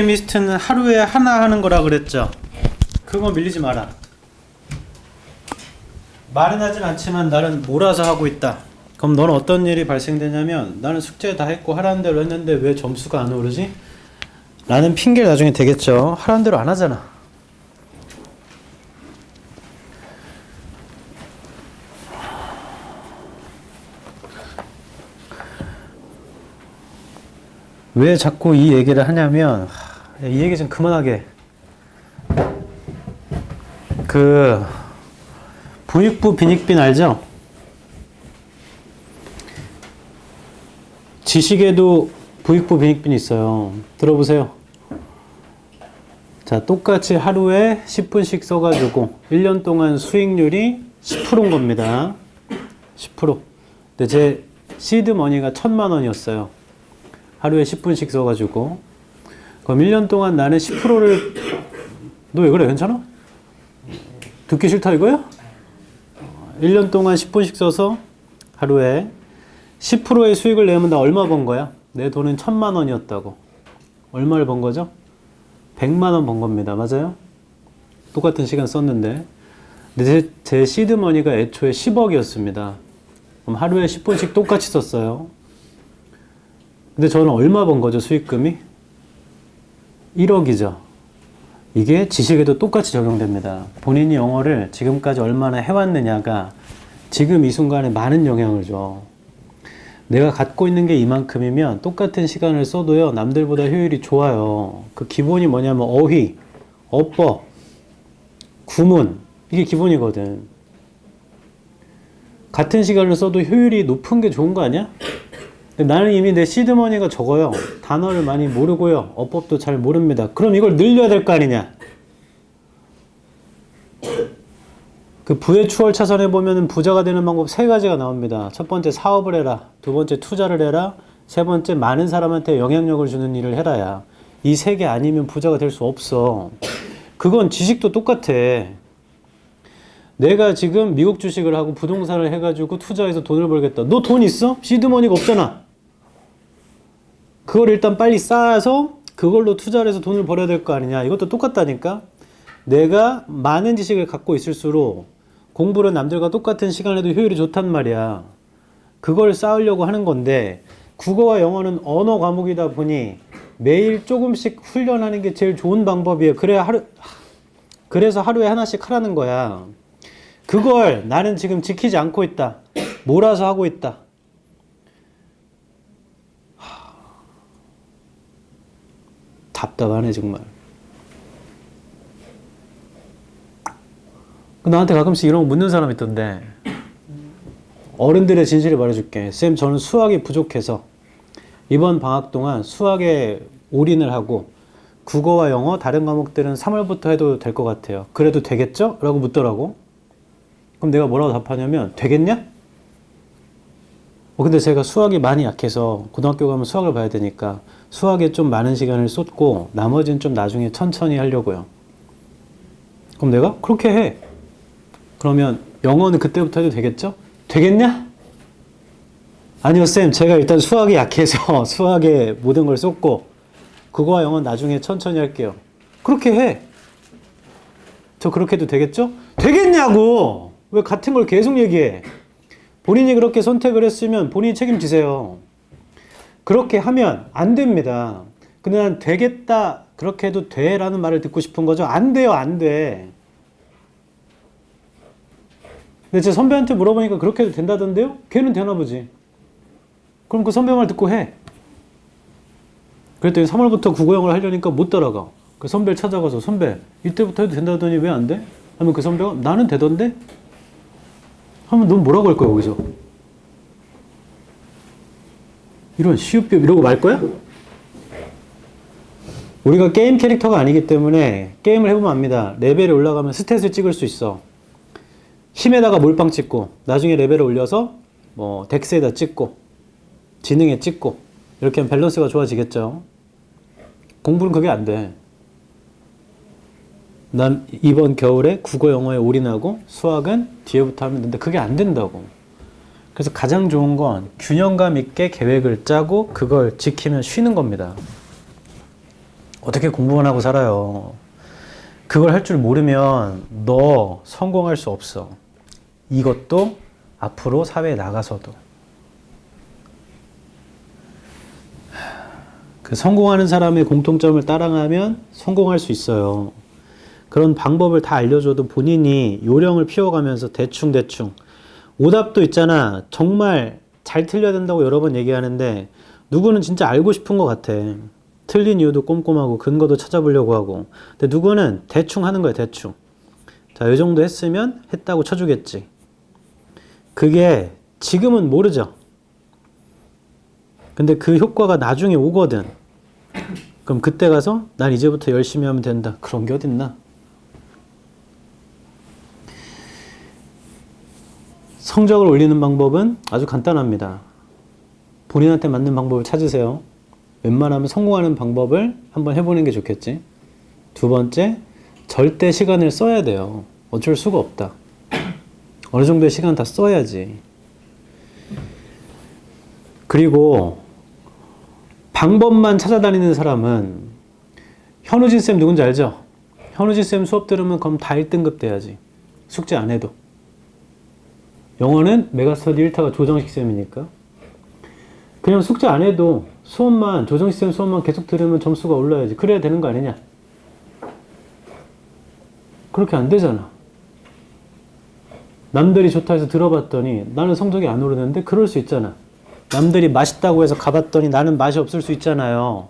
미스트는 하루에 하나 하는 거라 그랬죠. 그거 밀리지 마라. 말은 하진 않지만 나는 몰아서 하고 있다. 그럼 너는 어떤 일이 발생되냐면, 나는 숙제 다 했고 하라는 대로 했는데 왜 점수가 안 오르지? 라는 핑계를 나중에 대겠죠. 하라는 대로 안 하잖아. 왜 자꾸 이 얘기를 하냐면, 이 얘기 좀 그만하게. 부익부 빈익빈 알죠? 지식에도 부익부 빈익빈이 있어요. 들어보세요. 자, 똑같이 하루에 10분씩 써가지고 1년 동안 수익률이 10%인 겁니다. 10%. 근데 제 시드머니가 1,000만 원이었어요. 하루에 10분씩 써가지고. 그럼 1년 동안 나는 10%를, 너 왜 그래? 괜찮아? 듣기 싫다 이거야? 1년 동안 10분씩 써서 하루에 10%의 수익을 내면 나 얼마 번 거야? 내 돈은 1,000만 원이었다고. 얼마를 번 거죠? 100만 원 번 겁니다. 맞아요? 똑같은 시간 썼는데. 근데 제 시드머니가 애초에 10억이었습니다. 그럼 하루에 10분씩 똑같이 썼어요. 근데 저는 얼마 번 거죠, 수익금이? 1억이죠. 이게 지식에도 똑같이 적용됩니다. 본인이 영어를 지금까지 얼마나 해왔느냐가 지금 이 순간에 많은 영향을 줘. 내가 갖고 있는 게 이만큼이면 똑같은 시간을 써도요, 남들보다 효율이 좋아요. 그 기본이 뭐냐면 어휘, 어법, 구문, 이게 기본이거든. 같은 시간을 써도 효율이 높은 게 좋은 거 아니야? 근데 나는 이미 내 시드머니가 적어요. 단어를 많이 모르고요, 어법도 잘 모릅니다. 그럼 이걸 늘려야 될 거 아니냐? 그 부의 추월 차선에 보면은 부자가 되는 방법 3가지가 나옵니다. 첫 번째 사업을 해라. 두 번째 투자를 해라. 세 번째 많은 사람한테 영향력을 주는 일을 해라야. 이 3개 아니면 부자가 될 수 없어. 그건 지식도 똑같아. 내가 지금 미국 주식을 하고 부동산을 해가지고 투자해서 돈을 벌겠다. 너 돈 있어? 시드머니가 없잖아. 그걸 일단 빨리 쌓아서 그걸로 투자를 해서 돈을 벌어야 될 거 아니냐. 이것도 똑같다니까. 내가 많은 지식을 갖고 있을수록 공부를 남들과 똑같은 시간에도 효율이 좋단 말이야. 그걸 쌓으려고 하는 건데, 국어와 영어는 언어 과목이다 보니 매일 조금씩 훈련하는 게 제일 좋은 방법이에요. 그래서 하루에 하나씩 하라는 거야. 그걸 나는 지금 지키지 않고 있다. 몰아서 하고 있다. 답답하네 정말. 나한테 가끔씩 이런 거 묻는 사람 있던데, 어른들의 진실을 말해줄게. 쌤, 저는 수학이 부족해서 이번 방학 동안 수학에 올인을 하고 국어와 영어 다른 과목들은 3월부터 해도 될 것 같아요. 그래도 되겠죠? 라고 묻더라고. 그럼 내가 뭐라고 답하냐면, 되겠냐? 근데 제가 수학이 많이 약해서 고등학교 가면 수학을 봐야 되니까 수학에 좀 많은 시간을 쏟고 나머지는 좀 나중에 천천히 하려고요. 그럼 내가 그렇게 해. 그러면 영어는 그때부터 해도 되겠죠? 되겠냐? 아니요 쌤, 제가 일단 수학이 약해서 수학에 모든 걸 쏟고 국어와 영어는 나중에 천천히 할게요. 그렇게 해. 저 그렇게 해도 되겠죠? 되겠냐고! 왜 같은 걸 계속 얘기해? 본인이 그렇게 선택을 했으면 본인이 책임지세요. 그렇게 하면 안 됩니다. 근데 난 되겠다, 그렇게 해도 돼 라는 말을 듣고 싶은 거죠. 안 돼요, 안 돼. 근데 제 선배한테 물어보니까 그렇게 해도 된다던데요? 걔는 되나 보지. 그럼 그 선배 말 듣고 해. 그랬더니 3월부터 국어 영어를 하려니까 못 따라가. 그 선배를 찾아가서, 선배 이때부터 해도 된다더니 왜 안 돼? 하면 그 선배가 나는 되던데? 하면 넌 뭐라고 할 거야 거기서? 이런 시읍비읍 이러고 말 거야? 우리가 게임 캐릭터가 아니기 때문에 게임을 해보면 압니다. 레벨이 올라가면 스탯을 찍을 수 있어. 힘에다가 몰빵 찍고, 나중에 레벨을 올려서 뭐 덱스에다 찍고, 지능에 찍고, 이렇게 하면 밸런스가 좋아지겠죠. 공부는 그게 안 돼. 난 이번 겨울에 국어 영어에 올인하고 수학은 뒤에부터 하면 되는데 그게 안 된다고. 그래서 가장 좋은 건 균형감 있게 계획을 짜고 그걸 지키면 쉬는 겁니다. 어떻게 공부만 하고 살아요? 그걸 할 줄 모르면 너 성공할 수 없어. 이것도 앞으로 사회에 나가서도. 그 성공하는 사람의 공통점을 따라가면 성공할 수 있어요. 그런 방법을 다 알려줘도 본인이 요령을 피워가면서 대충대충. 오답도 있잖아. 정말 잘 틀려야 된다고 여러 번 얘기하는데 누구는 진짜 알고 싶은 것 같아. 틀린 이유도 꼼꼼하고 근거도 찾아보려고 하고. 근데 누구는 대충 하는 거야, 대충. 자, 이 정도 했으면 했다고 쳐주겠지. 그게 지금은 모르죠. 근데 그 효과가 나중에 오거든. 그럼 그때 가서 난 이제부터 열심히 하면 된다. 그런 게 어딨나? 성적을 올리는 방법은 아주 간단합니다. 본인한테 맞는 방법을 찾으세요. 웬만하면 성공하는 방법을 한번 해보는 게 좋겠지. 두 번째, 절대 시간을 써야 돼요. 어쩔 수가 없다. 어느 정도의 시간 다 써야지. 그리고 방법만 찾아다니는 사람은 현우진 쌤 누군지 알죠? 현우진 쌤 수업 들으면 그럼 다 1등급 돼야지. 숙제 안 해도. 영어는 메가스터디 1타가 조정식 쌤이니까. 그냥 숙제 안 해도 수업만, 조정식 쌤 수업만 계속 들으면 점수가 올라야지. 그래야 되는 거 아니냐? 그렇게 안 되잖아. 남들이 좋다 해서 들어봤더니 나는 성적이 안 오르는데 그럴 수 있잖아. 남들이 맛있다고 해서 가봤더니 나는 맛이 없을 수 있잖아요.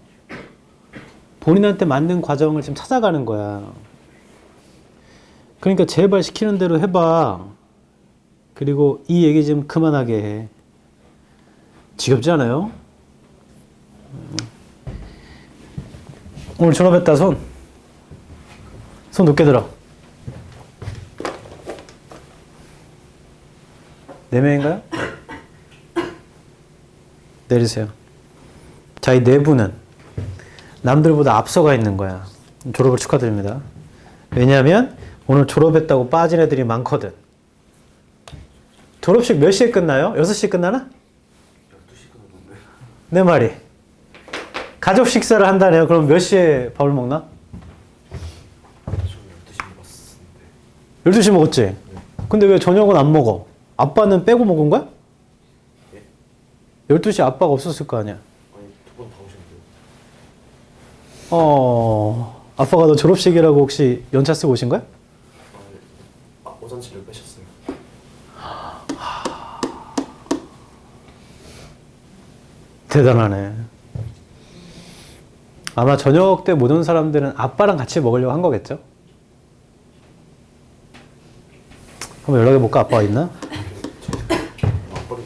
본인한테 맞는 과정을 지금 찾아가는 거야. 그러니까 제발 시키는 대로 해봐. 그리고 이 얘기 좀 그만하게 해. 지겹지 않아요? 오늘 졸업했다, 손. 손 높게 들어. 4명인가요? 내리세요. 자, 이 4분은 남들보다 앞서가 있는 거야. 졸업을 축하드립니다. 왜냐하면 오늘 졸업했다고 빠진 애들이 많거든. 졸업식 몇 시에 끝나요? 6시에 끝나나? 12시 끝났는데. 내 말이. 가족 식사를 한다네요. 그럼 몇 시에 밥을 먹나? 저 12시 먹었는데. 12시 먹었지? 네. 근데 왜 저녁은 안 먹어? 아빠는 빼고 먹은 거야? 예? 12시 아빠가 없었을 거 아니야? 아니, 2번 다 오셨는데요. 아빠가 너 졸업식이라고 혹시 연차 쓰고 오신 거야? 오잔치를 빼셨어요. 대단하네. 아마 저녁 때 못 온 사람들은 아빠랑 같이 먹으려고 한 거겠죠? 한번 연락해 볼까? 아빠가 있나? 아빠는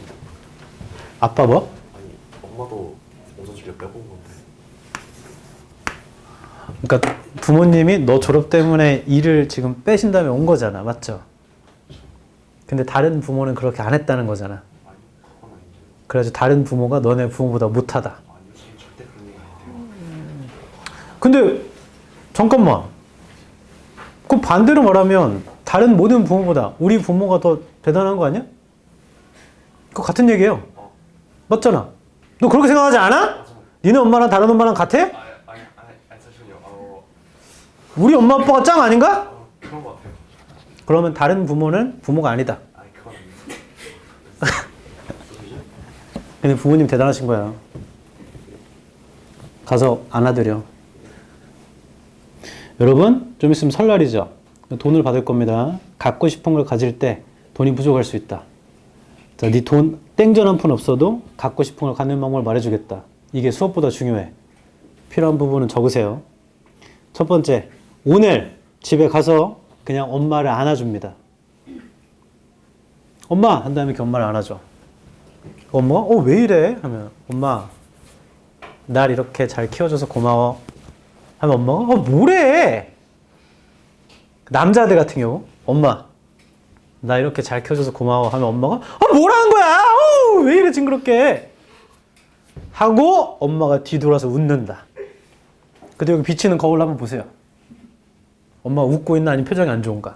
아빠 뭐? 아니 엄마도 오잔치를 빼고 온 건데. 그러니까 부모님이 너 졸업 때문에 일을 지금 빼신 다음에 온 거잖아. 맞죠? 근데 다른 부모는 그렇게 안 했다는 거잖아. 아니 그건 아닌데요. 그래가지고 다른 부모가 너네 부모보다 못하다. 아니요, 선생님 절대 그런 얘기 아닌데요. 근데 잠깐만. 그 반대로 말하면 다른 모든 부모보다 우리 부모가 더 대단한 거 아니야? 그거 같은 얘기예요. 맞잖아. 너 그렇게 생각하지 않아? 니네 엄마랑 다른 엄마랑 같아? 아니 잠시만요. 우리 엄마 아빠가 짱 아닌가? 그런 것 같아요. 그러면 다른 부모는 부모가 아니다. 아니 그건 아니에요. 근데 부모님 대단하신 거야. 가서 안아드려. 여러분, 좀 있으면 설날이죠. 돈을 받을 겁니다. 갖고 싶은 걸 가질 때 돈이 부족할 수 있다. 자, 네 돈 땡전 한 푼 없어도 갖고 싶은 걸 갖는 방법을 말해주겠다. 이게 수업보다 중요해. 필요한 부분은 적으세요. 첫 번째, 오늘 집에 가서 그냥 엄마를 안아줍니다. 엄마! 한 다음에 이렇게 엄마를 안아줘. 엄마가 왜 이래? 하면 엄마 날 이렇게 잘 키워줘서 고마워. 하면 엄마가 뭐래? 남자들 같은 경우 엄마 나 이렇게 잘 키워줘서 고마워. 하면 엄마가 뭐라는 거야? 왜 이래 징그럽게? 하고 엄마가 뒤돌아서 웃는다. 근데 여기 비치는 거울 한번 보세요. 엄마가 웃고 있나 아니면 표정이 안 좋은가?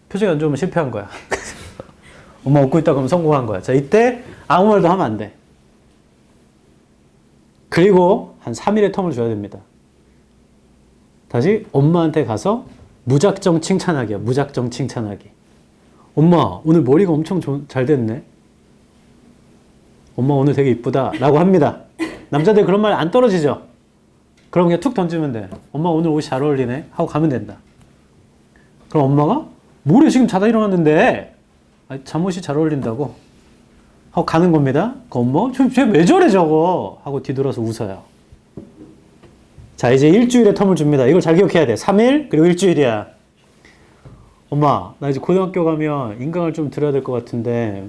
표정이 안 좋으면 실패한 거야. 엄마 웃고 있다 그러면 성공한 거야. 자, 이때 아무 말도 하면 안 돼. 그리고 한 3일의 텀을 줘야 됩니다. 다시 엄마한테 가서 무작정 칭찬하기야. 무작정 칭찬하기. 엄마, 오늘 머리가 엄청 잘 됐네. 엄마 오늘 되게 이쁘다. 라고 합니다. 남자들 그런 말 안 떨어지죠? 그럼 그냥 툭 던지면 돼. 엄마 오늘 옷이 잘 어울리네. 하고 가면 된다. 그럼 엄마가 뭐래 지금 자다 일어났는데 잠옷이 잘 어울린다고 하고 가는 겁니다. 그 엄마 쟤왜 저래 저거 하고 뒤돌아서 웃어요. 자 이제 일주일의 텀을 줍니다. 이걸 잘 기억해야 돼. 3일 그리고 일주일이야. 엄마 나 이제 고등학교 가면 인강을 좀 들어야 될 것 같은데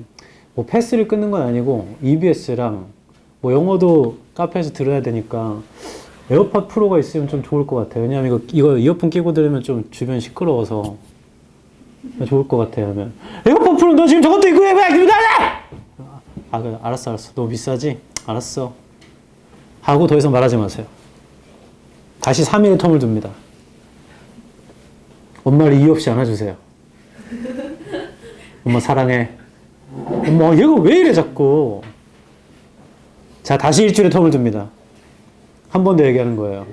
뭐 패스를 끊는 건 아니고 EBS랑 뭐 영어도 카페에서 들어야 되니까 에어팟 프로가 있으면 좀 좋을 것 같아요. 왜냐면 이거 이어폰 끼고 들으면 좀 주변 시끄러워서 좋을 것 같아요. 하면 에어팟 프로 너 지금 저것도 있고 왜 그러냐? 아 그래 알았어 너무 비싸지? 알았어 하고 더 이상 말하지 마세요. 다시 3일의 텀을 둡니다. 엄마를 이유 없이 안아주세요. 엄마 사랑해. 엄마 얘가 왜 이래 자꾸. 자 다시 일주일의 텀을 둡니다. 한 번 더 얘기하는 거예요.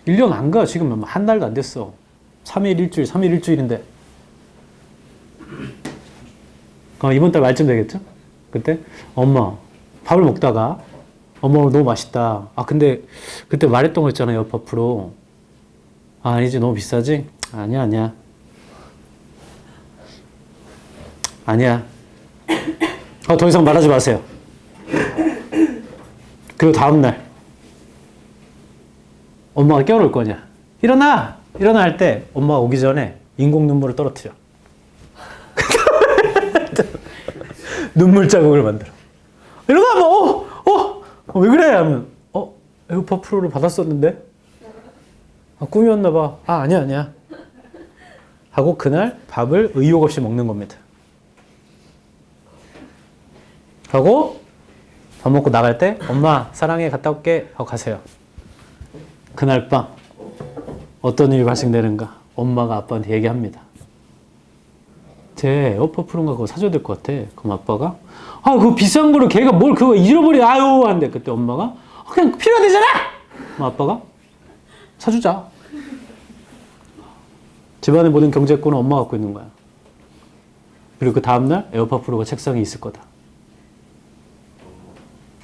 1년 안 가. 지금 한 달도 안 됐어. 3일 일주일 3일 일주일인데 이번 달 말쯤 되겠죠? 그때 엄마 밥을 먹다가 엄마 너무 맛있다. 아 근데 그때 말했던 거 있잖아요. 에어팟 프로. 아 아니지 너무 비싸지? 아니야 더 이상 말하지 마세요. 그리고 다음날 엄마가 깨워놓을 거냐. 일어나 할 때 엄마가 오기 전에 인공 눈물을 떨어뜨려. 눈물 자국을 만들어. 일어나 뭐 왜 그래 하면 에어팟 프로를 받았었는데 꿈이었나 봐. 아니야 하고 그날 밥을 의욕 없이 먹는 겁니다. 하고 밥 먹고 나갈 때 엄마 사랑해 갔다 올게 하고 가세요. 그날 밤 어떤 일이 발생되는가 엄마가 아빠한테 얘기합니다. 쟤 에어팟 프로인가 그거 사줘야 될 것 같아. 그럼 아빠가 그거 비싼 거를 걔가 뭘 그거 잃어버려 한대. 그때 엄마가 그냥 필요하대잖아. 그럼 아빠가 사주자. 집안의 모든 경제권은 엄마가 갖고 있는 거야. 그리고 그 다음날 에어팟 프로가 책상에 있을 거다.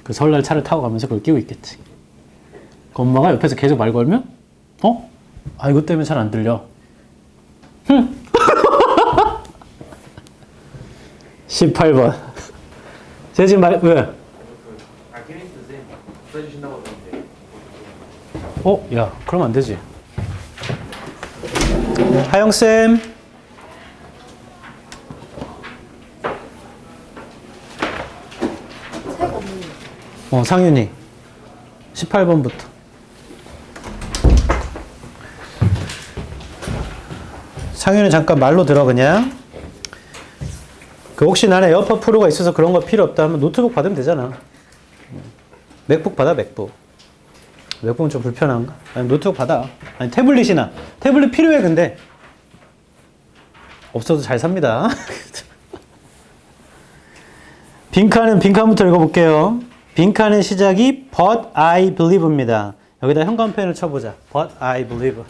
그 설날 차를 타고 가면서 그걸 끼고 있겠지. 그 엄마가 옆에서 계속 말 걸면 이것 때문에 잘 안 들려. 18번. 제가 지금 왜? 케빈 선생님 써주신다고 하던데. 야, 그러면 안 되지. 하영쌤. 상윤이. 18번부터. 상윤이 잠깐 말로 들어 그냥. 혹시 나는 에어팟 프로가 있어서 그런 거 필요 없다 하면 노트북 받으면 되잖아. 맥북 받아 맥북. 맥북은 좀 불편한가? 아니 노트북 받아. 아니 태블릿이나. 태블릿 필요해 근데. 없어도 잘 삽니다. 빈칸부터 읽어볼게요. 빈칸의 시작이 But I believe입니다. 여기다 형광펜을 쳐보자. But I believe.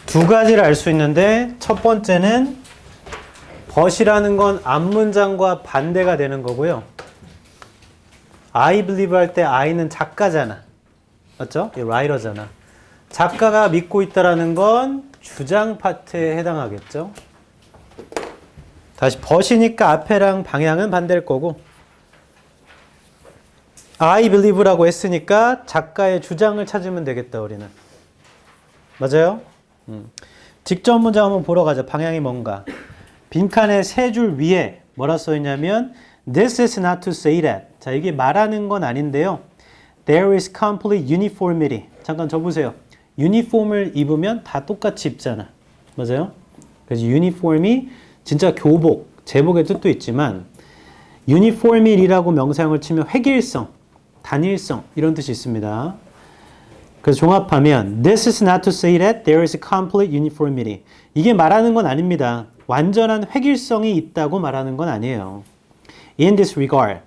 두 가지를 알 수 있는데 첫 번째는 but이라는 건 앞문장과 반대가 되는 거고요. I believe 할 때 I는 작가잖아. 맞죠? 이 writer잖아. 작가가 믿고 있다라는 건 주장 파트에 해당하겠죠. 다시 but이니까 앞에랑 방향은 반대일 거고 I believe라고 했으니까 작가의 주장을 찾으면 되겠다 우리는. 맞아요? 직접 문장 한번 보러 가자. 방향이 뭔가. 빈칸의 세 줄 위에 뭐라 써있냐면 This is not to say that. 자, 이게 말하는 건 아닌데요. There is complete uniformity. 잠깐 적으세요. 유니폼을 입으면 다 똑같이 입잖아. 맞아요? 그래서 유니폼이 진짜 교복, 제복의 뜻도 있지만 uniformity라고 명사형을 치면 획일성, 단일성 이런 뜻이 있습니다. 그래서 종합하면 This is not to say that there is complete uniformity. 이게 말하는 건 아닙니다. 완전한 획일성이 있다고 말하는 건 아니에요. In this regard,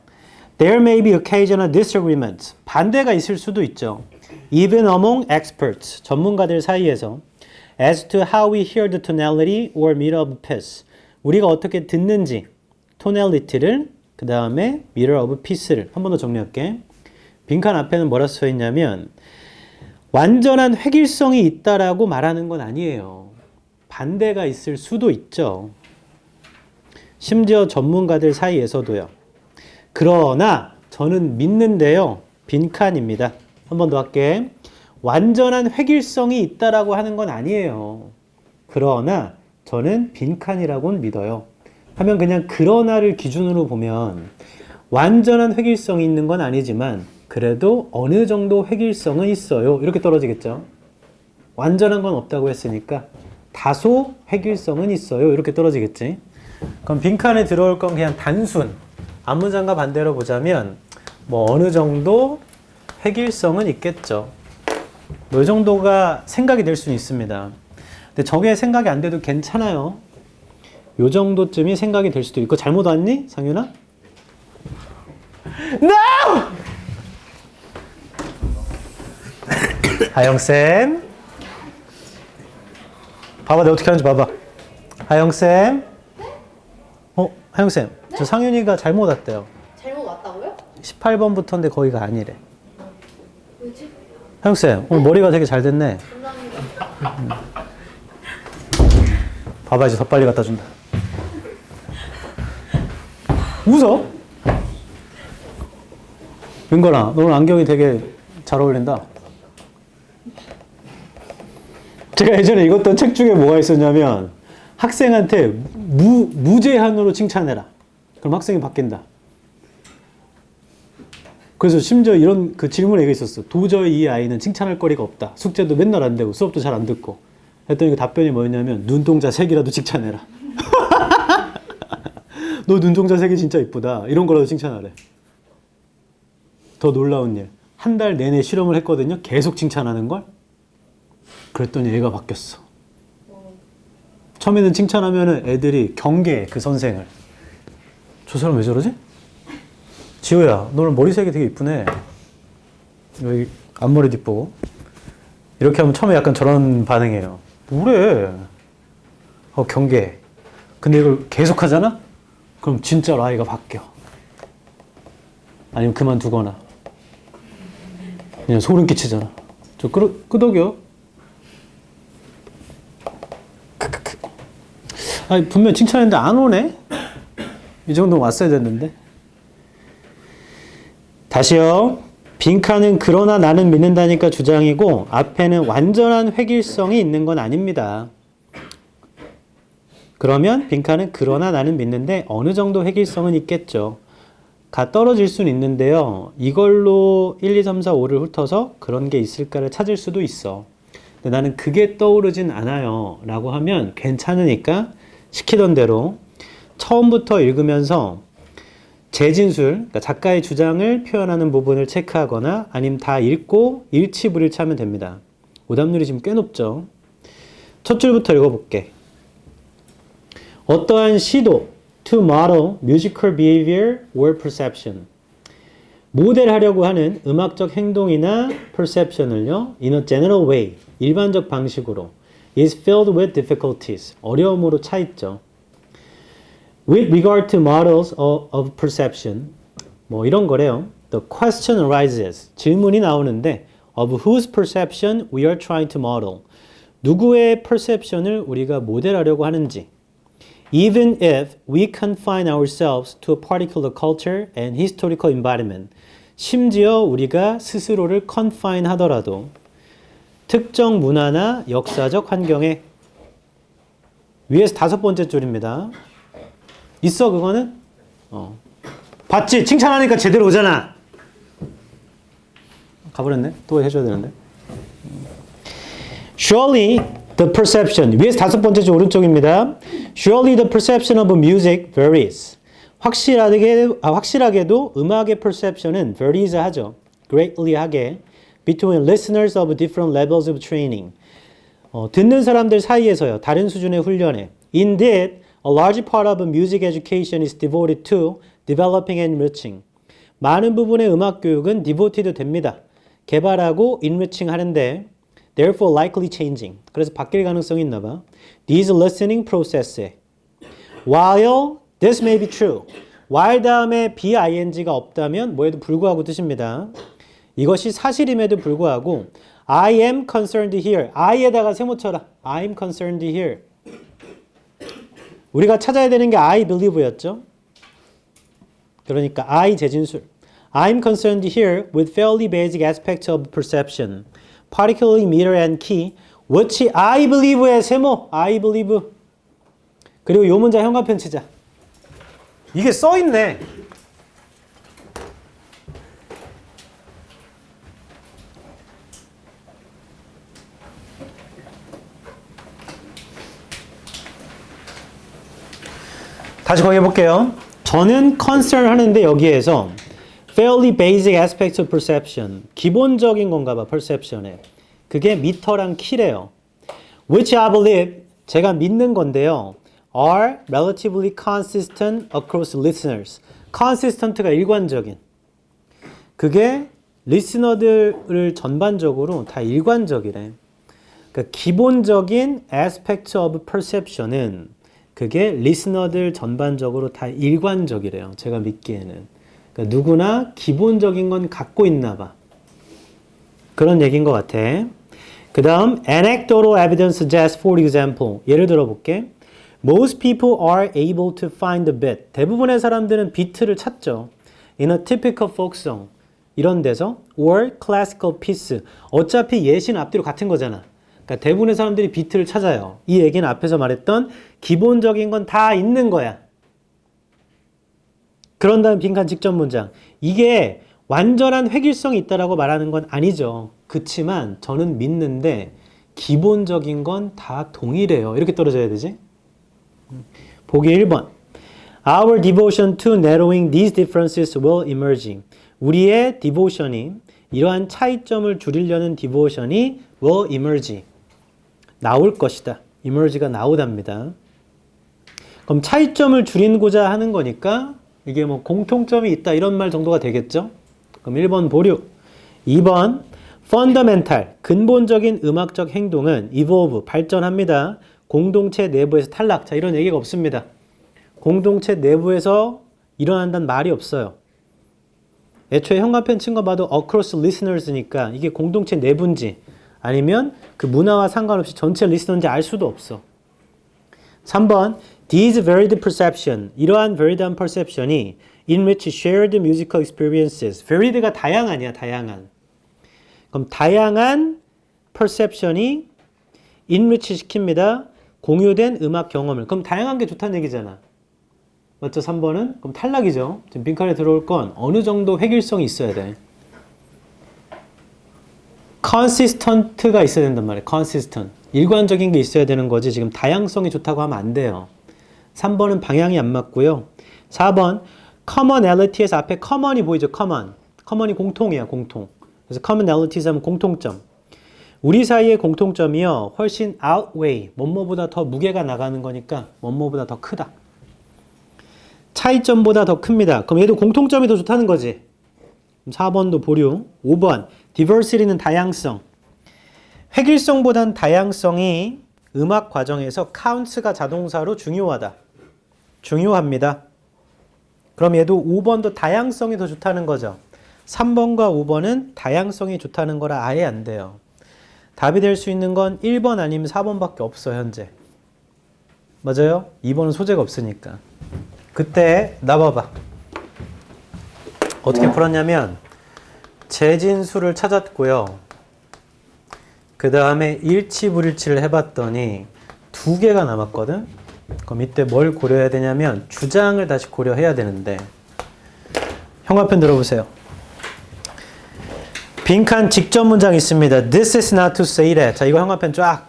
There may be occasional disagreements. 반대가 있을 수도 있죠. Even among experts, 전문가들 사이에서 as to how we hear the tonality or meter of piece. 우리가 어떻게 듣는지 tonality를 그 다음에 meter of piece를 한 번 더 정리할게. 빈칸 앞에는 뭐라 써 있냐면 완전한 획일성이 있다라고 말하는 건 아니에요. 반대가 있을 수도 있죠. 심지어 전문가들 사이에서도요. 그러나 저는 믿는데요. 빈칸입니다. 한 번 더 할게. 완전한 획일성이 있다라고 하는 건 아니에요. 그러나 저는 빈칸이라고는 믿어요. 하면 그냥 그러나를 기준으로 보면 완전한 획일성이 있는 건 아니지만 그래도 어느 정도 획일성은 있어요. 이렇게 떨어지겠죠. 완전한 건 없다고 했으니까 다소 획일성은 있어요. 이렇게 떨어지겠지. 그럼 빈칸에 들어올 건 그냥 단순. 앞문장과 반대로 보자면 뭐 어느 정도 획일성은 있겠죠. 뭐 이 정도가 생각이 될 수는 있습니다. 근데 저게 생각이 안 돼도 괜찮아요. 요 정도쯤이 생각이 될 수도 있고. 잘못 왔니? 상윤아? No! 하영쌤. 봐봐, 내가 어떻게 하는지 봐봐. 하영쌤. 하영쌤. 저 상윤이가 잘못 왔대요. 잘못 왔다고요? 18번부터인데 거기가 아니래. 왜지? 하영쌤, 오늘 머리가 되게 잘 됐네. 감사합니다. 봐봐, 이제 더 빨리 갖다 준다. 웃어? 윤건아, 너 오늘 안경이 되게 잘 어울린다. 제가 예전에 읽었던 책 중에 뭐가 있었냐면 학생한테 무제한으로 칭찬해라. 그럼 학생이 바뀐다. 그래서 심지어 이런 그 질문에 이게 있었어. 도저히 이 아이는 칭찬할 거리가 없다. 숙제도 맨날 안 되고 수업도 잘 안 듣고. 했더니 그 답변이 뭐였냐면 눈동자 3개라도 칭찬해라. 너 눈동자 3개 진짜 이쁘다. 이런 거라도 칭찬하래. 더 놀라운 일. 한 달 내내 실험을 했거든요. 계속 칭찬하는 걸. 그랬더니 얘가 바뀌었어. 처음에는 칭찬하면은 애들이 경계해, 그 선생을. 저 사람 왜 저러지? 지호야, 너 오늘 머리색이 되게 이쁘네. 여기 앞머리 뒷보고. 이렇게 하면 처음에 약간 저런 반응이에요. 뭐래? 경계해. 근데 이걸 계속 하잖아? 그럼 진짜로 아이가 바뀌어. 아니면 그만두거나. 그냥 소름 끼치잖아. 저 끄덕여. 아니, 분명 칭찬했는데 안 오네? 이 정도는 왔어야 됐는데. 다시요. 빈칸은 그러나 나는 믿는다니까 주장이고 앞에는 완전한 획일성이 있는 건 아닙니다. 그러면 빈칸은 그러나 나는 믿는데 어느 정도 획일성은 있겠죠. 가 떨어질 수는 있는데요. 이걸로 1, 2, 3, 4, 5를 훑어서 그런 게 있을까를 찾을 수도 있어. 근데 나는 그게 떠오르진 않아요. 라고 하면 괜찮으니까 시키던 대로 처음부터 읽으면서 재진술, 그러니까 작가의 주장을 표현하는 부분을 체크하거나 아니면 다 읽고 일치불일치하면 됩니다. 오답률이 지금 꽤 높죠. 첫 줄부터 읽어볼게. 어떠한 시도 to model musical behavior or perception 모델하려고 하는 음악적 행동이나 perception을요 in a general way 일반적 방식으로 is filled with difficulties 어려움으로 차 있죠. With regard to models of perception, 뭐 이런 거래요. The question arises. 질문이 나오는데 of whose perception we are trying to model. 누구의 perception을 우리가 모델하려고 하는지. Even if we confine ourselves to a particular culture and historical environment. 심지어 우리가 스스로를 confine 하더라도 특정 문화나 역사적 환경에 위에서 5번째 줄입니다. 있어 그거는? 봤지? 칭찬하니까 제대로 오잖아. 가버렸네. 또 해줘야 되는데. Surely the perception 위에서 5번째 줄 오른쪽입니다. Surely the perception of music varies. 확실하게도 음악의 perception은 varies 하죠. greatly 하게 between listeners of different levels of training. 듣는 사람들 사이에서요. 다른 수준의 훈련에. Indeed, a large part of music education is devoted to developing and enriching. 많은 부분의 음악 교육은 devoted 됩니다. 개발하고 enriching 하는데 therefore likely changing. 그래서 바뀔 가능성이 있나 봐. These listening process에 while this may be true. while 다음에 bing가 없다면 뭐에도 불구하고 뜻입니다. 이것이 사실임에도 불구하고 I am concerned here. I에다가 세모 쳐라. I'm concerned here. 우리가 찾아야 되는 게 I believe였죠. 그러니까 I 재진술. I'm concerned here with fairly basic aspects of perception, particularly meter and key, which I believe의 세모, I believe. 그리고 요 문장 형광펜 치자. 이게 써있네. 다시 거기 해볼게요. 저는 concern 하는데 여기에서 fairly basic aspects of perception, 기본적인 건가 봐, perception에. 그게 미터랑 키래요. Which I believe, 제가 믿는 건데요. are relatively consistent across listeners. consistent가 일관적인. 그게 리스너들을 전반적으로 다 일관적이래. 그러니까 기본적인 aspect of perception은 그게 리스너들 전반적으로 다 일관적이래요. 제가 믿기에는. 그러니까 누구나 기본적인 건 갖고 있나 봐. 그런 얘기인 것 같아. 그 다음 anecdotal evidence suggests, for example. 예를 들어 볼게. Most people are able to find a beat. 대부분의 사람들은 비트를 찾죠. In a typical folk song. 이런 데서 or classical piece. 어차피 예시는 앞뒤로 같은 거잖아. 그러니까 대부분의 사람들이 비트를 찾아요. 이 얘기는 앞에서 말했던 기본적인 건 다 있는 거야. 그런 다음 빈칸 직접 문장. 이게 완전한 획일성이 있다라고 말하는 건 아니죠. 그치만 저는 믿는데 기본적인 건 다 동일해요. 이렇게 떨어져야 되지. 보기 1번. Our devotion to narrowing these differences will emerge. 우리의 devotion이 이러한 차이점을 줄이려는 devotion이 will emerge. 나올 것이다. emerge가 나오답니다. 그럼 차이점을 줄이고자 하는 거니까 이게 뭐 공통점이 있다 이런 말 정도가 되겠죠? 그럼 1번 보류. 2번 fundamental, 근본적인 음악적 행동은 evolve, 발전합니다. 공동체 내부에서 탈락. 자, 이런 얘기가 없습니다. 공동체 내부에서 일어난다는 말이 없어요. 애초에 형광펜 친 거 봐도 across listeners니까 이게 공동체 내부인지 아니면 그 문화와 상관없이 전체 리스너인지 알 수도 없어. 3번 These varied perception, 이러한 varied한 perception이 in which shared musical experiences, varied가 다양하냐, 다양한. 그럼 다양한 perception이 enrich 시킵니다. 공유된 음악 경험을. 그럼 다양한 게 좋다는 얘기잖아. 맞죠? 3번은? 그럼 탈락이죠. 지금 빈칸에 들어올 건 어느 정도 획일성이 있어야 돼. consistent가 있어야 된단 말이에요. consistent. 일관적인 게 있어야 되는 거지. 지금 다양성이 좋다고 하면 안 돼요. 3번은 방향이 안 맞고요. 4번 commonality에서 앞에 common이 보이죠? common. common이 공통이야, 공통. 그래서 commonalities 하면 공통점. 우리 사이의 공통점이요. 훨씬 outweigh, 뭐뭐보다 더 무게가 나가는 거니까 뭐뭐보다 더 크다. 차이점보다 더 큽니다. 그럼 얘도 공통점이 더 좋다는 거지. 4번도 보류. 5번 diversity는 다양성. 획일성보단 다양성이 음악 과정에서 counts가 자동사로 중요하다. 중요합니다. 그럼 얘도 5번도 다양성이 더 좋다는 거죠. 3번과 5번은 다양성이 좋다는 거라 아예 안 돼요. 답이 될 수 있는 건 1번 아니면 4번밖에 없어 현재. 맞아요? 2번은 소재가 없으니까. 그때 나봐봐. 어떻게 풀었냐면 재진수를 찾았고요. 그 다음에 일치불일치를 해봤더니 2개가 남았거든. 그럼 이때 뭘 고려해야 되냐면 주장을 다시 고려해야 되는데 형광펜 들어보세요. 빈칸 직접 문장 있습니다. This is not to say that. 자, 이거 형광펜 쫙.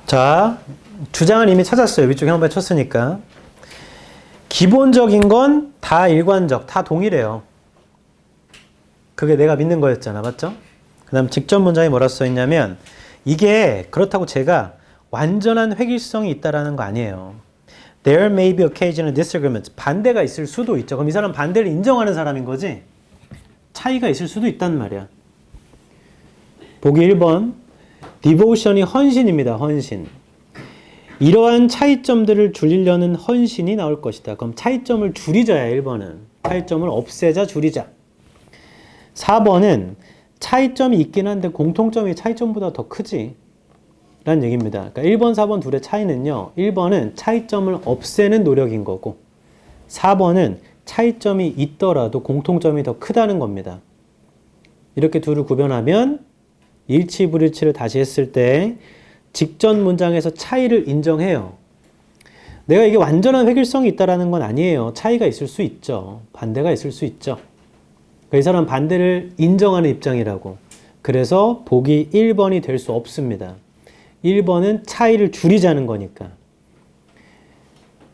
자, 주장을 이미 찾았어요. 위쪽 형광펜 쳤으니까. 기본적인 건 다 일관적, 다 동일해요. 그게 내가 믿는 거였잖아. 맞죠? 그 다음 직전 문장에 뭐라 써있냐면 이게 그렇다고 제가 완전한 획일성이 있다라는 거 아니에요. There may be occasional disagreements. 반대가 있을 수도 있죠. 그럼 이 사람 반대를 인정하는 사람인 거지? 차이가 있을 수도 있단 말이야. 보기 1번. devotion이 헌신입니다. 헌신. 이러한 차이점들을 줄이려는 헌신이 나올 것이다. 그럼 차이점을 줄이자야 1번은. 차이점을 없애자 줄이자. 4번은 차이점이 있긴 한데 공통점이 차이점보다 더 크지 라는 얘기입니다. 그러니까 1번, 4번 둘의 차이는요. 1번은 차이점을 없애는 노력인 거고 4번은 차이점이 있더라도 공통점이 더 크다는 겁니다. 이렇게 둘을 구별하면 일치불일치를 다시 했을 때 직전 문장에서 차이를 인정해요. 내가 이게 완전한 획일성이 있다는 건 아니에요. 차이가 있을 수 있죠. 반대가 있을 수 있죠. 이 사람은 반대를 인정하는 입장이라고. 그래서 보기 1번이 될 수 없습니다. 1번은 차이를 줄이자는 거니까.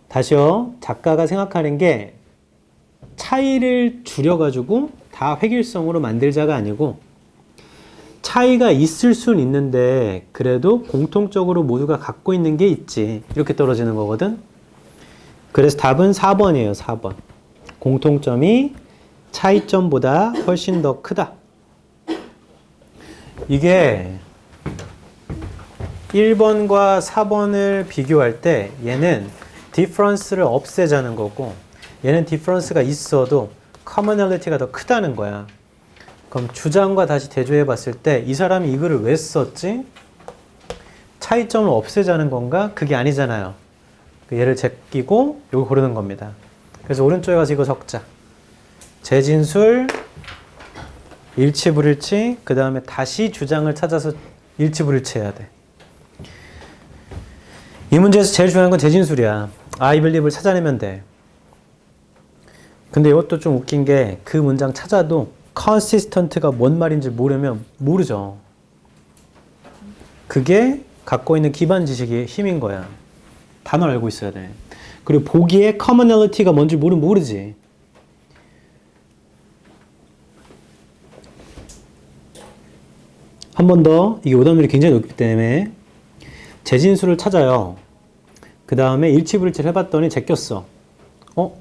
다시요. 작가가 생각하는 게 차이를 줄여가지고 다 획일성으로 만들자가 아니고 차이가 있을 수는 있는데 그래도 공통적으로 모두가 갖고 있는 게 있지. 이렇게 떨어지는 거거든. 그래서 답은 4번이에요. 4번. 공통점이 차이점보다 훨씬 더 크다. 이게 1번과 4번을 비교할 때 얘는 difference를 없애자는 거고 얘는 difference가 있어도 commonality가 더 크다는 거야. 그럼 주장과 다시 대조해 봤을 때 이 사람이 이 글을 왜 썼지? 차이점을 없애자는 건가? 그게 아니잖아요. 얘를 제끼고 이걸 고르는 겁니다. 그래서 오른쪽에 가서 이거 적자. 재진술, 일치불일치, 그 다음에 다시 주장을 찾아서 일치불일치 해야 돼. 이 문제에서 제일 중요한 건 재진술이야. I believe를 찾아내면 돼. 근데 이것도 좀 웃긴 게 그 문장 찾아도 consistent가 뭔 말인지 모르면 모르죠. 그게 갖고 있는 기반 지식의 힘인 거야. 단어를 알고 있어야 돼. 그리고 보기에 commonality가 뭔지 모르지. 한 번 더, 이게 오답률이 굉장히 높기 때문에 재진수를 찾아요. 그 다음에 일치불일치를 해봤더니 제꼈어.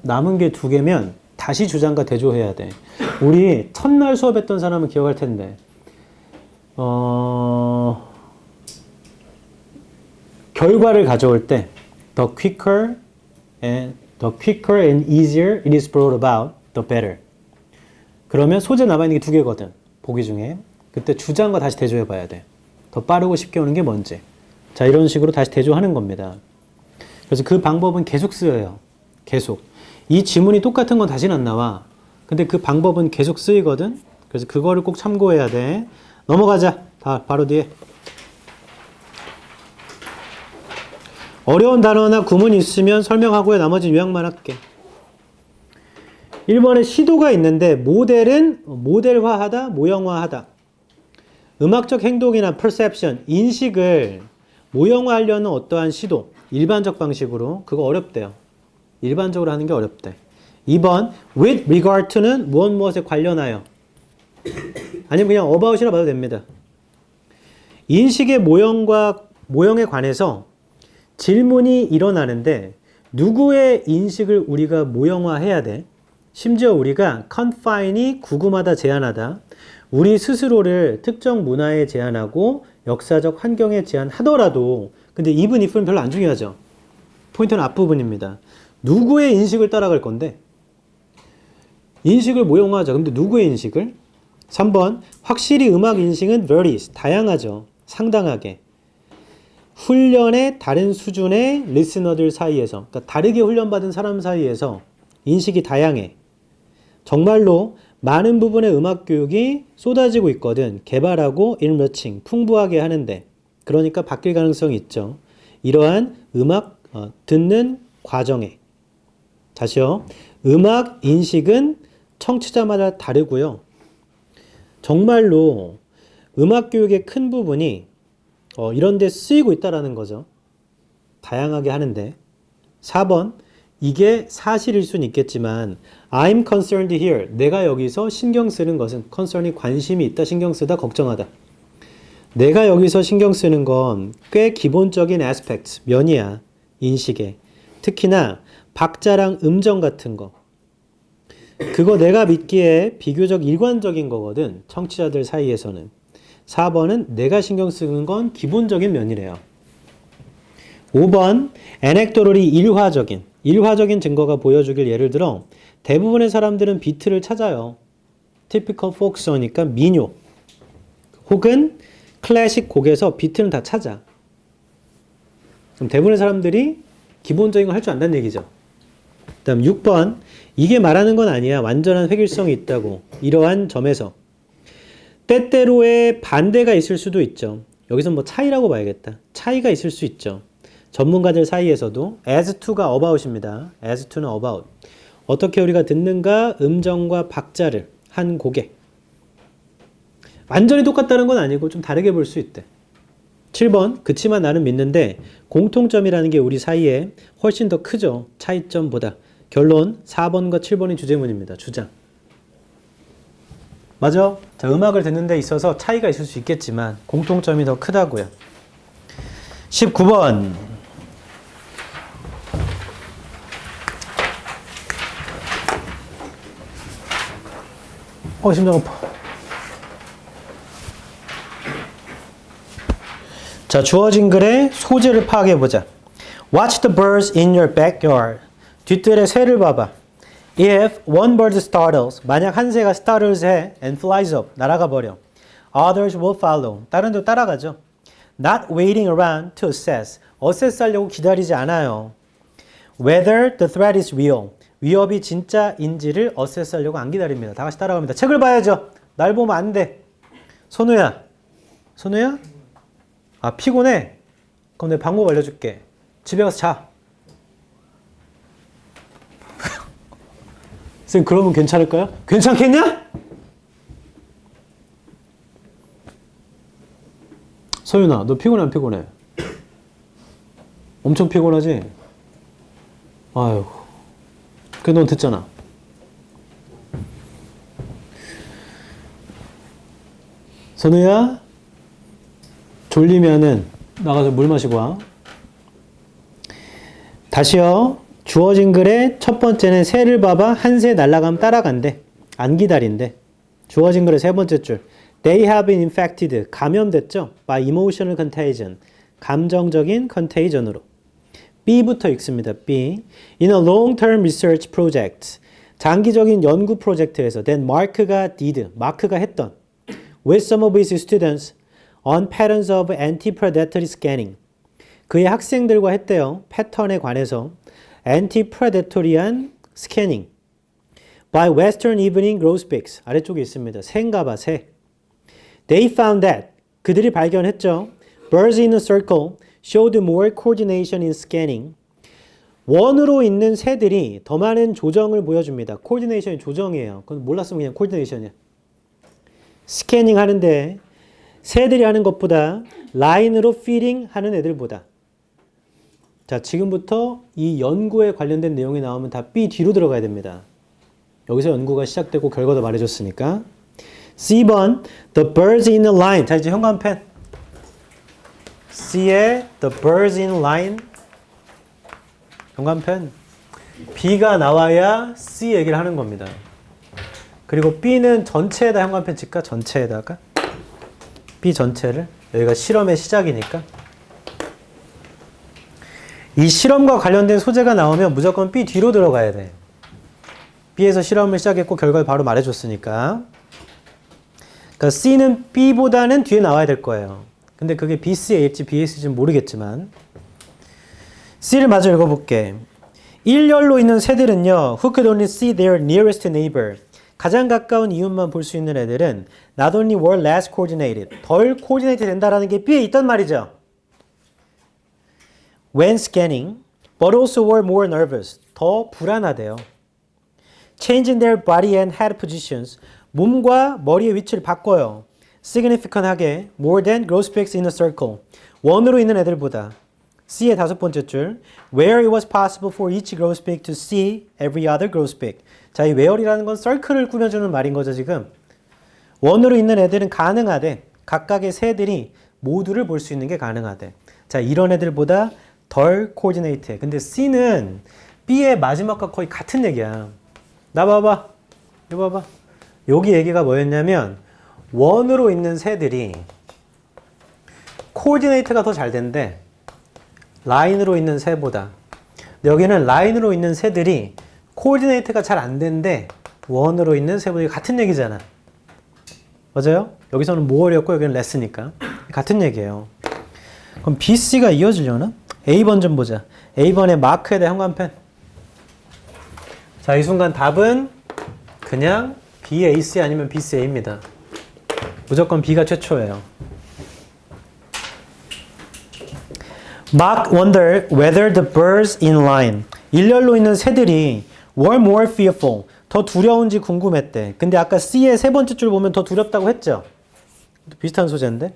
남은 게 2개면 다시 주장과 대조해야 돼. 우리 첫날 수업했던 사람은 기억할 텐데 결과를 가져올 때 the quicker and easier it is brought about, the better. 그러면 소재 남아있는 게 2개거든. 보기 중에. 그때 주장과 다시 대조해 봐야 돼. 더 빠르고 쉽게 오는 게 뭔지. 자, 이런 식으로 다시 대조하는 겁니다. 그래서 그 방법은 계속 쓰여요. 계속. 이 지문이 똑같은 건 다시는 안 나와. 근데 그 방법은 계속 쓰이거든. 그래서 그거를 꼭 참고해야 돼. 넘어가자. 바로 뒤에. 어려운 단어나 구문이 있으면 설명하고요. 나머지 요약만 할게. 1번에 시도가 있는데 모델은 모델화하다, 모형화하다. 음악적 행동이나 perception, 인식을 모형화하려는 어떠한 시도, 일반적 방식으로. 그거 어렵대요. 일반적으로 하는 게 어렵대. 2번 with regard to는 무엇에 관련하여. 아니면 그냥 about이라 봐도 됩니다. 인식의 모형에 관해서 질문이 일어나는데 누구의 인식을 우리가 모형화해야 돼? 심지어 우리가 confine이 구금하다, 제한하다. 우리 스스로를 특정 문화에 제한하고 역사적 환경에 제한하더라도 근데 even if는 별로 안 중요하죠. 포인트는 앞부분입니다. 누구의 인식을 따라갈 건데? 인식을 모형화하자. 근데 누구의 인식을? 3번 확실히 음악 인식은 varies, 다양하죠. 상당하게. 훈련의 다른 수준의 리스너들 사이에서, 그러니까 다르게 훈련받은 사람 사이에서 인식이 다양해. 정말로 많은 부분의 음악 교육이 쏟아지고 있거든. 개발하고 enriching, 풍부하게 하는데. 그러니까 바뀔 가능성이 있죠. 이러한 음악 듣는 과정에. 다시요. 음악 인식은 청취자마다 다르고요. 정말로 음악 교육의 큰 부분이 이런 데 쓰이고 있다라는 거죠. 다양하게 하는데. 4번 이게 사실일 수는 있겠지만 I'm concerned here. 내가 여기서 신경 쓰는 것은 concern이 관심이 있다, 신경 쓰다, 걱정하다. 내가 여기서 신경 쓰는 건 꽤 기본적인 aspects, 면이야. 인식에. 특히나 박자랑 음정 같은 거. 그거 내가 믿기에 비교적 일관적인 거거든. 청취자들 사이에서는. 4번은 내가 신경 쓰는 건 기본적인 면이래요. 5번 anecdotally 일화적인 증거가 보여주길 예를 들어 대부분의 사람들은 비트를 찾아요. typical folk song이니까 민요. 혹은 클래식 곡에서 비트는 다 찾아. 그럼 대부분의 사람들이 기본적인 걸 할 줄 안다는 얘기죠. 그 다음 6번 이게 말하는 건 아니야. 완전한 획일성이 있다고. 이러한 점에서 때때로의 반대가 있을 수도 있죠. 여기서 뭐 차이라고 봐야겠다. 차이가 있을 수 있죠. 전문가들 사이에서도 as to가 about입니다. as to는 about. 어떻게 우리가 듣는가 음정과 박자를 한 곡에 완전히 똑같다는 건 아니고 좀 다르게 볼 수 있대. 7번 그치만 나는 믿는데 공통점이라는 게 우리 사이에 훨씬 더 크죠. 차이점보다. 결론 4번과 7번이 주제문입니다. 주장. 맞아. 자, 음악을 듣는 데 있어서 차이가 있을 수 있겠지만 공통점이 더 크다고요. 19번 심장 아파. 자, 주어진 글의 소재를 파악해보자. Watch the birds in your backyard. 뒷뜰에 새를 봐봐. If one bird startles, 만약 한 새가 startles 해 and flies up, 날아가 버려. Others will follow. 다른 도 따라가죠. Not waiting around to assess. assess 하려고 기다리지 않아요. Whether the threat is real. 위협이 진짜인지를 assess 하려고 안 기다립니다. 다 같이 따라갑니다. 책을 봐야죠. 날 보면 안 돼. 선우야. 선우야? 아, 피곤해? 그럼 내가 방법 알려줄게. 집에 가서 자. 선생님, 그러면 괜찮을까요? 괜찮겠냐? 서윤아, 너 피곤해 안 피곤해? 엄청 피곤하지? 아유, 그래 넌 듣잖아. 선우야, 졸리면은 나가서 물 마시고 와. 다시요. 주어진 글의 첫 번째는 새를 봐봐. 한 새 날아가면 따라간대. 안 기다린대. 주어진 글의 세 번째 줄. They have been infected. 감염됐죠? By emotional contagion. 감정적인 contagion으로. B부터 읽습니다. B. In a long-term research project. 장기적인 연구 프로젝트에서 then 마크가 했던 with some of his students on patterns of anti-predatory scanning. 그의 학생들과 했대요. 패턴에 관해서 anti-predatory한 스캐닝. By Western Evening Grosbeaks. 아래쪽에 있습니다. 새인가봐, 새. They found that. 그들이 발견했죠. Birds in a circle showed more coordination in scanning. 원으로 있는 새들이 더 많은 조정을 보여줍니다. coordination이 조정이에요. 그건 몰랐으면 그냥 coordination이야. 스캐닝 하는데 새들이 하는 것보다 라인으로 feeding 하는 애들보다. 자, 지금부터 이 연구에 관련된 내용이 나오면 다 B 뒤로 들어가야 됩니다. 여기서 연구가 시작되고 결과도 말해줬으니까. C번 The birds in a line. 자, 이제 형광펜. C의 The birds in line. 형광펜. B가 나와야 C 얘기를 하는 겁니다. 그리고 B는 전체에다 형광펜 칠까? 전체에다가. B 전체를. 여기가 실험의 시작이니까. 이 실험과 관련된 소재가 나오면 무조건 B 뒤로 들어가야 돼. B에서 실험을 시작했고 결과를 바로 말해줬으니까. 그러니까 C는 B보다는 뒤에 나와야 될 거예요. 근데 그게 BC일지 BS일지는 모르겠지만. C를 마저 읽어볼게. 일렬로 있는 새들은요. Who could only see their nearest neighbor. 가장 가까운 이웃만 볼 수 있는 애들은 not only were less coordinated. 덜 coordinated 된다라는 게 B에 있단 말이죠. When scanning, but also were more nervous. 더 불안하대요. Changing their body and head positions. 몸과 머리의 위치를 바꿔요. Significant하게 more than grosbeaks in a circle. 원으로 있는 애들보다. C의 다섯 번째 줄. Where it was possible for each grosbeak to see every other grosbeak. 자, 이 where이라는 건 서클을 꾸며주는 말인 거죠, 지금. 원으로 있는 애들은 가능하대. 각각의 새들이 모두를 볼 수 있는 게 가능하대. 자, 이런 애들보다 덜 코디네이트해. 근데 C는 B의 마지막과 거의 같은 얘기야. 나 봐봐. 이거 봐봐. 여기 얘기가 뭐였냐면 원으로 있는 새들이 코디네이트가 더 잘 된대. 라인으로 있는 새보다. 근데 여기는 라인으로 있는 새들이 코디네이트가 잘 안 된대. 원으로 있는 새보다 같은 얘기잖아. 맞아요? 여기서는 more였고 여기는 less니까. 같은 얘기예요. 그럼 B, C가 이어지려나? A번 좀 보자. A번에 마크에 대한 현관펜. 자, 이 순간 답은 그냥 B, A, C 아니면 B, C, A입니다. 무조건 B가 최초예요. Mark wondered whether the birds in line, 일렬로 있는 새들이 were more fearful, 더 두려운지 궁금했대. 근데 아까 C의 세 번째 줄 보면 더 두렵다고 했죠? 비슷한 소재인데.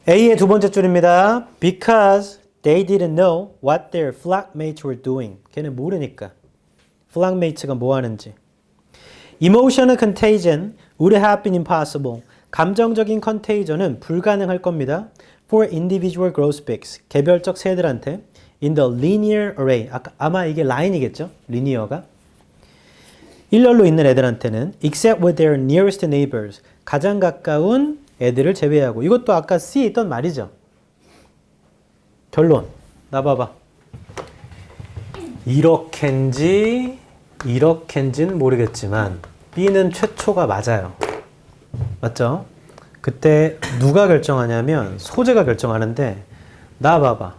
A의 두 번째 줄입니다. Because they didn't know what their flockmates were doing. 걔는 모르니까. flockmates가 뭐 하는지. Emotional contagion would have been impossible. 감정적인 컨테이전은 불가능할 겁니다. For individual grosbeaks. 개별적 새들한테. In the linear array. 아마 이게 라인이겠죠? 리니어가. 일렬로 있는 애들한테는 except with their nearest neighbors. 가장 가까운 애들을 제외하고. 이것도 아까 C에 있던 말이죠. 결론. 나 봐봐. 이렇게인지는 모르겠지만 B는 최초가 맞아요. 맞죠? 그때 누가 결정하냐면 소재가 결정하는데 나 봐봐.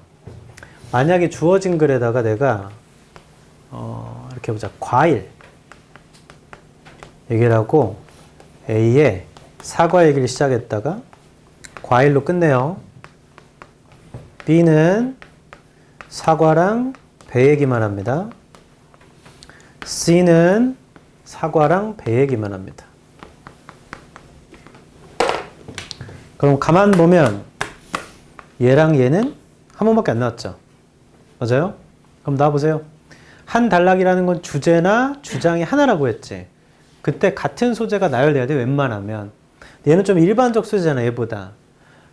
만약에 주어진 글에다가 내가 이렇게 보자. 과일 얘기를 하고 A에 사과 얘기를 시작했다가 과일로 끝내요. B는 사과랑 배 얘기만 합니다. C는 사과랑 배 얘기만 합니다. 그럼 가만 보면 얘랑 얘는 한 번밖에 안 나왔죠. 맞아요? 그럼 나와보세요. 한 단락이라는 건 주제나 주장이 하나라고 했지. 그때 같은 소재가 나열돼야 돼, 웬만하면. 얘는 좀 일반적 소재잖아, 얘보다.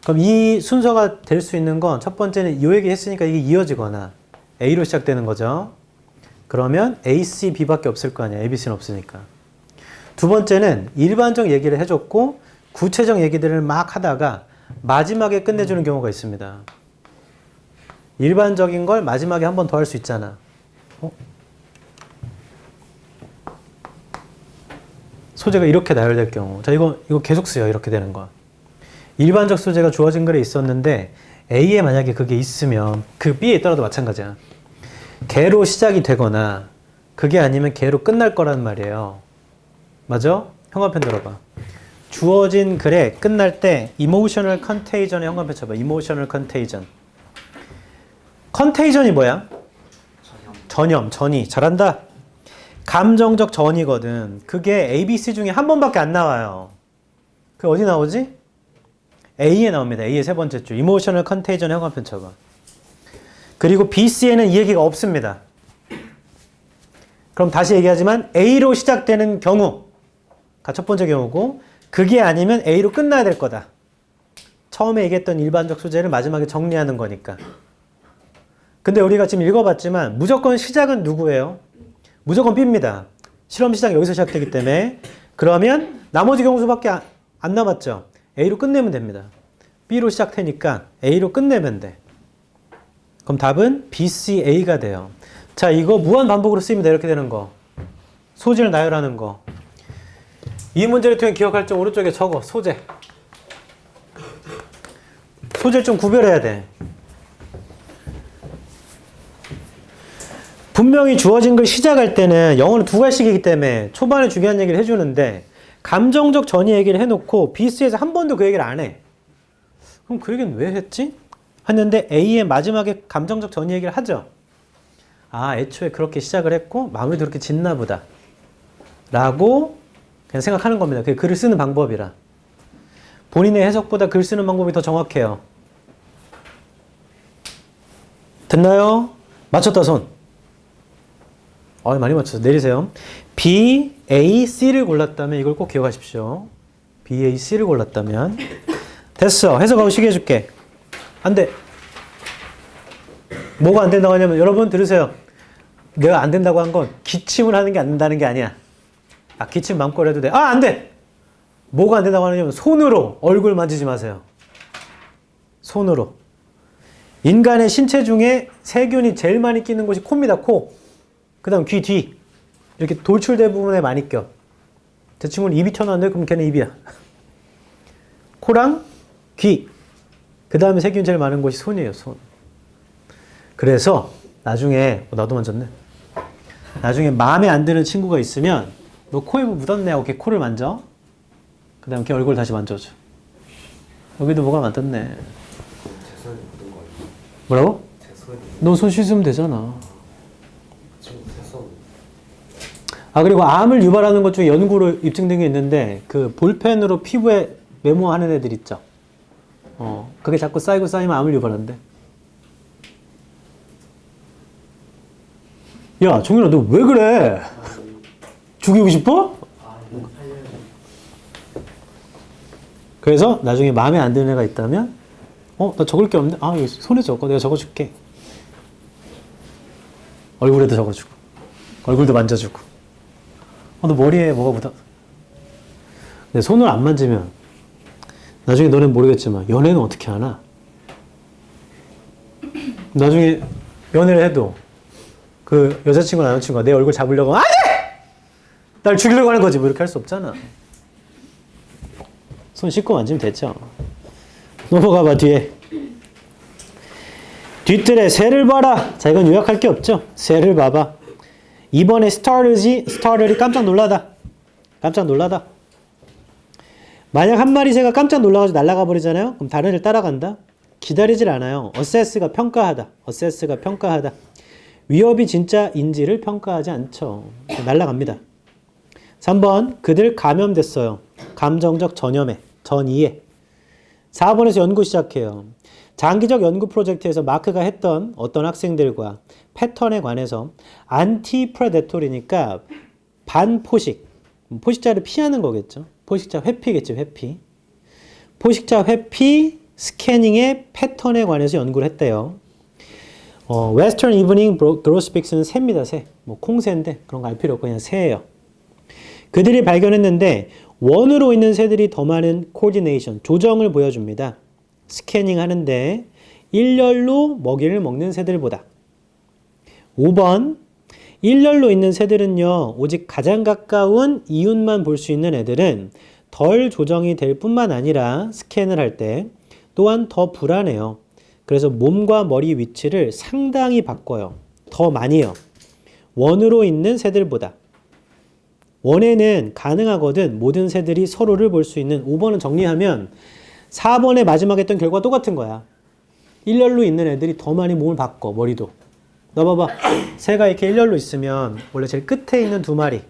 그럼 이 순서가 될 수 있는 건 첫 번째는 이 얘기 했으니까 이게 이어지거나 A로 시작되는 거죠. 그러면 A, C, B밖에 없을 거 아니야. A, B, C는 없으니까. 두 번째는 일반적 얘기를 해줬고 구체적 얘기들을 막 하다가 마지막에 끝내주는 경우가 있습니다. 일반적인 걸 마지막에 한 번 더 할 수 있잖아. 소재가 이렇게 나열될 경우. 자, 이거 계속 쓰여. 이렇게 되는 거. 일반적 소재가 주어진 글에 있었는데 A에 만약에 그게 있으면 그 B에 있더라도 마찬가지야. 개로 시작이 되거나 그게 아니면 개로 끝날 거란 말이에요. 맞아? 형광펜 들어봐. 주어진 글에 끝날 때 emotional contagion에 형광펜 쳐봐. emotional contagion. contagion이 뭐야? 전이. 잘한다. 감정적 전이거든. 그게 A, B, C 중에 한 번밖에 안 나와요. 그 어디 나오지? A에 나옵니다. A의 세 번째 줄. emotional contagion에 형광펜 쳐봐. 그리고 B, C에는 이 얘기가 없습니다. 그럼 다시 얘기하지만 A로 시작되는 경우가 첫 번째 경우고 그게 아니면 A로 끝나야 될 거다. 처음에 얘기했던 일반적 소재를 마지막에 정리하는 거니까. 근데 우리가 지금 읽어봤지만 무조건 시작은 누구예요? 무조건 B입니다. 실험 시작 여기서 시작되기 때문에. 그러면 나머지 경우수밖에 안 남았죠. A로 끝내면 됩니다. B로 시작되니까 A로 끝내면 돼. 그럼 답은 B, C, A가 돼요. 자, 이거 무한 반복으로 쓰이면 이렇게 되는 거. 소재를 나열하는 거. 이 문제를 통해 기억할 점 오른쪽에 적어. 소재. 소재를 좀 구별해야 돼. 분명히 주어진 걸 시작할 때는 영어는 두 갈씩이기 때문에 초반에 중요한 얘기를 해주는데 감정적 전이 얘기를 해놓고 BC에서 한 번도 그 얘기를 안 해. 그럼 그 얘기는 왜 했지? 했는데 A의 마지막에 감정적 전이 얘기를 하죠. 아, 애초에 그렇게 시작을 했고 마무리도 그렇게 짓나 보다 라고 그냥 생각하는 겁니다. 그게 글을 쓰는 방법이라. 본인의 해석보다 글 쓰는 방법이 더 정확해요. 됐나요? 맞췄다 손. 많이 맞췄어. 내리세요. B, A, C를 골랐다면 이걸 꼭 기억하십시오. B, A, C를 골랐다면 됐어. 해석하고 시계 해줄게. 안 돼. 뭐가 안 된다고 하냐면 여러분 들으세요. 내가 안 된다고 한 건 기침을 하는 게 안 된다는 게 아니야. 기침 마음껏 해도 돼. 안 돼! 뭐가 안 된다고 하냐면 손으로 얼굴 만지지 마세요. 손으로. 인간의 신체 중에 세균이 제일 많이 끼는 곳이 코입니다. 코. 그 다음 귀 뒤. 이렇게 돌출된 부분에 많이 껴. 제 친구는 입이 튀어나왔는데 그럼 걔는 입이야. 코랑 귀. 그 다음에 세균이 제일 많은 곳이 손이에요. 손. 그래서 나중에 나도 만졌네. 나중에 마음에 안 드는 친구가 있으면 너 코에 뭐 묻었네 하고 걔 코를 만져. 그 다음 걔 얼굴 다시 만져줘. 여기도 뭐가 묻었네. 제 손이 묻은 거 아니에요? 뭐라고? 제 손이 너 손 씻으면 되잖아. 지금 제 손. 그리고 암을 유발하는 것 중에 연구로 입증된 게 있는데 그 볼펜으로 피부에 메모하는 애들 있죠. 그게 자꾸 쌓이고 쌓이면 암을 유발한대. 야, 종윤아, 너 왜 그래? 죽이고 싶어? 그래서 나중에 마음에 안 드는 애가 있다면, 나 적을 게 없는데? 여기 손에 적어. 내가 적어줄게. 얼굴에도 적어주고, 얼굴도 만져주고. 너 머리에 뭐가 묻어? 근데 손을 안 만지면, 나중에 너는 모르겠지만, 연애는 어떻게 하나? 나중에 연애를 해도, 그 여자친구나 남자친구가 내 얼굴 잡으려고 하면 안 돼! 날 죽이려고 하는 거지. 뭐 이렇게 할 수 없잖아. 손 씻고 만지면 됐죠. 넘어가 봐 뒤에. 뒤뜰에 새를 봐라. 자, 이건 요약할 게 없죠. 새를 봐봐. 이번에 스타터들이 깜짝 놀라다. 깜짝 놀라다. 만약 한 마리 새가 깜짝 놀라가지고 날아가 버리잖아요. 그럼 다른 애를 따라간다. 기다리질 않아요. 어세스가 평가하다. 어세스가 평가하다. 위협이 진짜인지를 평가하지 않죠. 날아갑니다. 3번 그들 감염됐어요. 감정적 전이해. 4번에서 연구 시작해요. 장기적 연구 프로젝트에서 마크가 했던 어떤 학생들과 패턴에 관해서 안티프레데토리니까 반포식, 포식자를 피하는 거겠죠. 포식자 회피겠죠. 회피. 포식자 회피 스캐닝의 패턴에 관해서 연구를 했대요. Western Evening Grosbeaks는 새입니다. 새. 뭐 콩새인데 그런 거 알 필요 없고 그냥 새예요. 그들이 발견했는데 원으로 있는 새들이 더 많은 코디네이션, 조정을 보여줍니다. 스캐닝 하는데 일렬로 먹이를 먹는 새들보다. 5번 일렬로 있는 새들은요. 오직 가장 가까운 이웃만 볼 수 있는 애들은 덜 조정이 될 뿐만 아니라 스캔을 할 때 또한 더 불안해요. 그래서 몸과 머리 위치를 상당히 바꿔요. 더 많이요. 원으로 있는 새들보다. 원에는 가능하거든 모든 새들이 서로를 볼 수 있는. 5번은 정리하면 4번에 마지막에 했던 결과 똑같은 거야. 일렬로 있는 애들이 더 많이 몸을 바꿔. 머리도. 너 봐봐. 새가 이렇게 일렬로 있으면 원래 제일 끝에 있는 두 마리.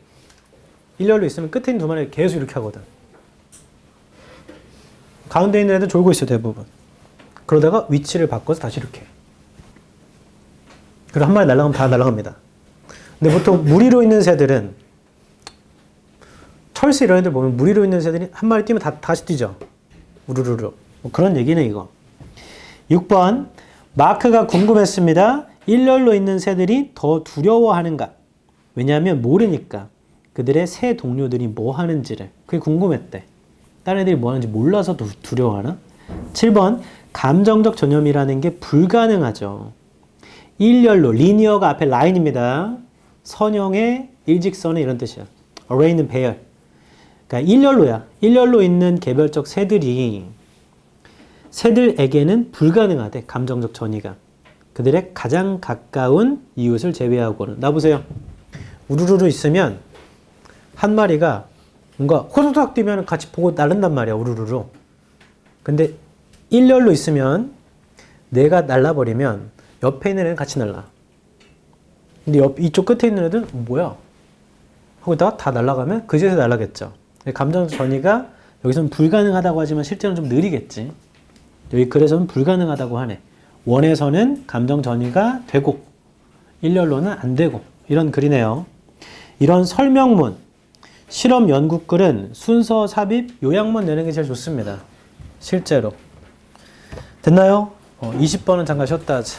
일렬로 있으면 끝에 있는 두 마리 계속 이렇게 하거든. 가운데 있는 애들 졸고 있어 대부분. 그러다가 위치를 바꿔서 다시 이렇게. 그리고 한 마리 날아가면 다 날아갑니다. 근데 보통 무리로 있는 새들은 철새 이런 애들 보면 무리로 있는 새들이 한 마리 뛰면 다시 뛰죠. 우르르르. 뭐 그런 얘기네 이거. 6번 마크가 궁금했습니다. 일렬로 있는 새들이 더 두려워하는가? 왜냐하면 모르니까. 그들의 새 동료들이 뭐 하는지를. 그게 궁금했대. 다른 애들이 뭐 하는지 몰라서 두려워하나? 7번 감정적 전염이라는 게 불가능하죠. 일렬로, 리니어가 앞에 라인입니다. 선형의 일직선의 이런 뜻이야. array는 배열. 그러니까 일렬로야. 일렬로 있는 개별적 새들에게는 불가능하대. 감정적 전이가. 그들의 가장 가까운 이웃을 제외하고는. 나 보세요. 우르르르 있으면 한 마리가 뭔가 호소닥 뛰면 같이 보고 날른단 말이야. 우르르르. 근데 일렬로 있으면 내가 날라버리면 옆에 있는 애는 같이 날라. 근데 이쪽 끝에 있는 애들은 뭐야? 하고 있다가 다 날아가면 그제서 날아겠죠. 감정적 전이가 여기서는 불가능하다고 하지만 실제로는 좀 느리겠지. 여기 글에서는 불가능하다고 하네. 원에서는 감정 전이가 되고 일렬로는 안 되고 이런 글이네요. 이런 설명문, 실험 연구글은 순서 삽입 요약문 내는 게 제일 좋습니다. 실제로. 됐나요? 20번은 잠깐 쉬었다 하자.